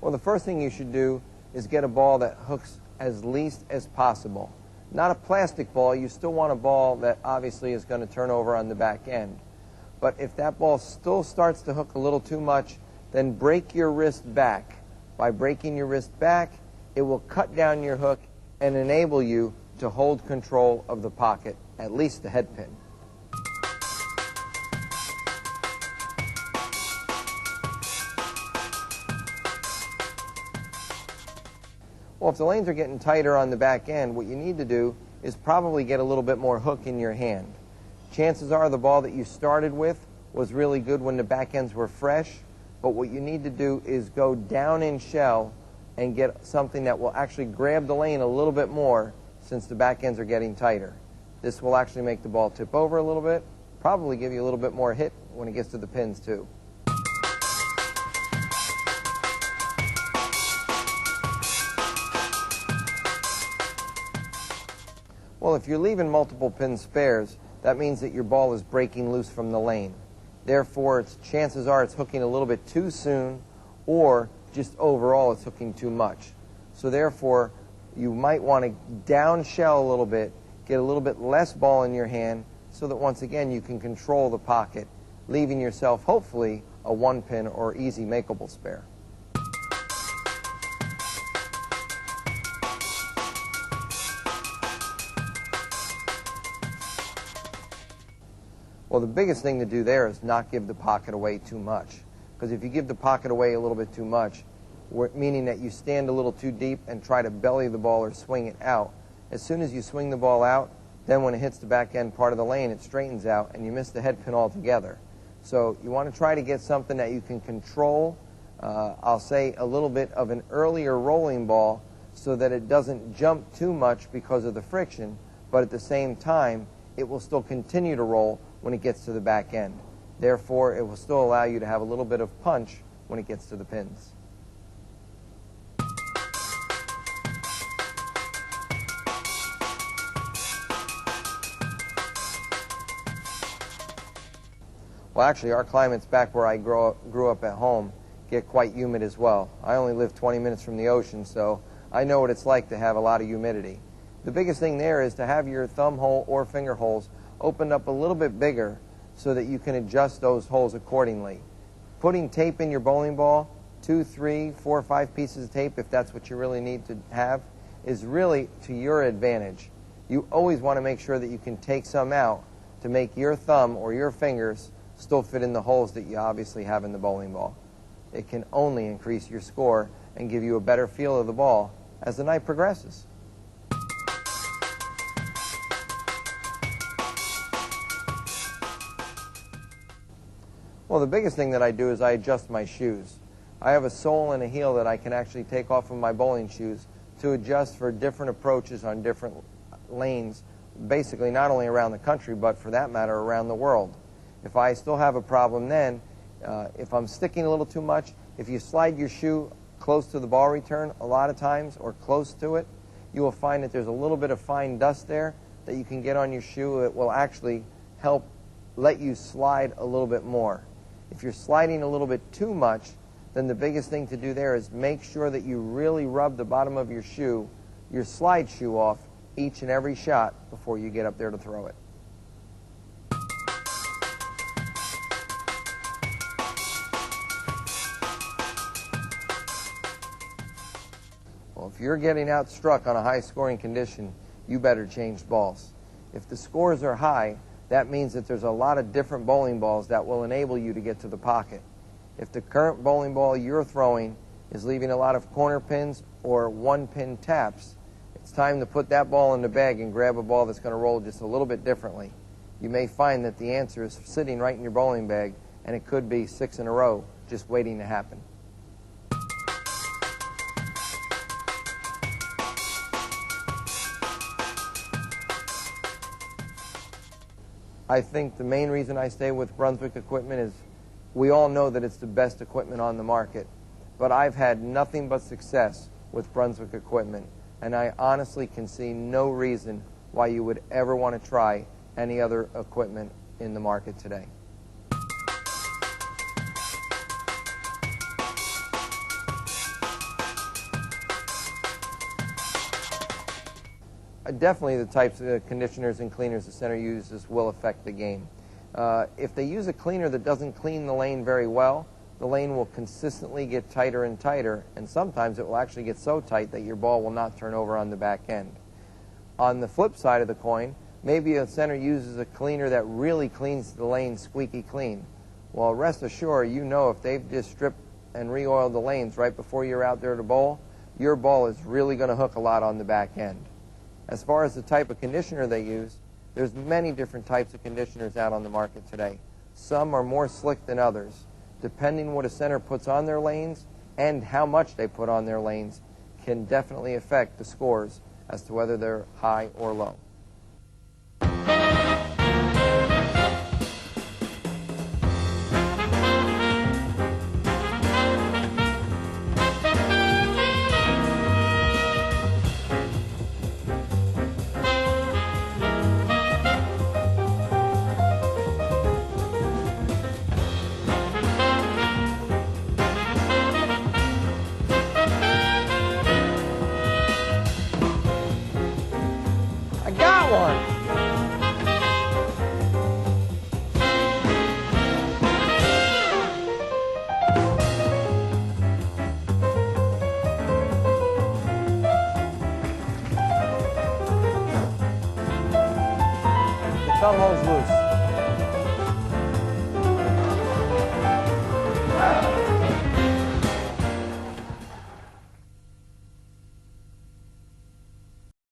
Well, the first thing you should do is get a ball that hooks as least as possible. Not a plastic ball. You still want a ball that obviously is going to turn over on the back end. But if that ball still starts to hook a little too much, then break your wrist back. By breaking your wrist back, it will cut down your hook and enable you to hold control of the pocket, at least the head pin. Well, if the lanes are getting tighter on the back end, what you need to do is probably get a little bit more hook in your hand. Chances are the ball that you started with was really good when the back ends were fresh, but what you need to do is go down in shell and get something that will actually grab the lane a little bit more since the back ends are getting tighter. This will actually make the ball tip over a little bit, probably give you a little bit more hit when it gets to the pins too. Well, if you're leaving multiple pin spares, that means that your ball is breaking loose from the lane. Therefore, chances are it's hooking a little bit too soon, or just overall it's hooking too much. So therefore, you might want to down shell a little bit, get a little bit less ball in your hand, so that once again you can control the pocket, leaving yourself hopefully a one pin or easy makeable spare. Well, the biggest thing to do there is not give the pocket away too much. Because if you give the pocket away a little bit too much, meaning that you stand a little too deep and try to belly the ball or swing it out, as soon as you swing the ball out, then when it hits the back end part of the lane, it straightens out and you miss the head pin altogether. So you want to try to get something that you can control, I'll say a little bit of an earlier rolling ball so that it doesn't jump too much because of the friction, but at the same time, it will still continue to roll when it gets to the back end. Therefore, it will still allow you to have a little bit of punch when it gets to the pins. Well, actually, our climates back where I grew up at home get quite humid as well. I only live 20 minutes from the ocean, so I know what it's like to have a lot of humidity. The biggest thing there is to have your thumb hole or finger holes opened up a little bit bigger so that you can adjust those holes accordingly. Putting tape in your bowling ball, 2, 3, 4, 5 pieces of tape, if that's what you really need to have, is really to your advantage. You always want to make sure that you can take some out to make your thumb or your fingers still fit in the holes that you obviously have in the bowling ball. It can only increase your score and give you a better feel of the ball as the night progresses. Well, the biggest thing that I do is I adjust my shoes. I have a sole and a heel that I can actually take off of my bowling shoes to adjust for different approaches on different lanes, basically not only around the country, but for that matter, around the world. If I still have a problem then, if I'm sticking a little too much, if you slide your shoe close to the ball return a lot of times or close to it, you will find that there's a little bit of fine dust there that you can get on your shoe. It will actually help let you slide a little bit more. If you're sliding a little bit too much, then the biggest thing to do there is make sure that you really rub the bottom of your shoe, your slide shoe off each and every shot before you get up there to throw it. Well, if you're getting outstruck on a high scoring condition, you better change balls. If the scores are high, that means that there's a lot of different bowling balls that will enable you to get to the pocket. If the current bowling ball you're throwing is leaving a lot of corner pins or one-pin taps, it's time to put that ball in the bag and grab a ball that's going to roll just a little bit differently. You may find that the answer is sitting right in your bowling bag, and it could be 6 in a row just waiting to happen. I think the main reason I stay with Brunswick equipment is we all know that it's the best equipment on the market, but I've had nothing but success with Brunswick equipment, and I honestly can see no reason why you would ever want to try any other equipment in the market today. definitely the types of conditioners and cleaners the center uses will affect the game. If they use a cleaner that doesn't clean the lane very well, the lane will consistently get tighter and tighter, and sometimes it will actually get so tight that your ball will not turn over on the back end. On the flip side of the coin, maybe a center uses a cleaner that really cleans the lane squeaky clean. Well, rest assured, you know if they've just stripped and re-oiled the lanes right before you're out there to bowl, your ball is really going to hook a lot on the back end. As far as the type of conditioner they use, there's many different types of conditioners out on the market today. Some are more slick than others. Depending what a center puts on their lanes and how much they put on their lanes can definitely affect the scores as to whether they're high or low. I got one! The thumb hole's loose.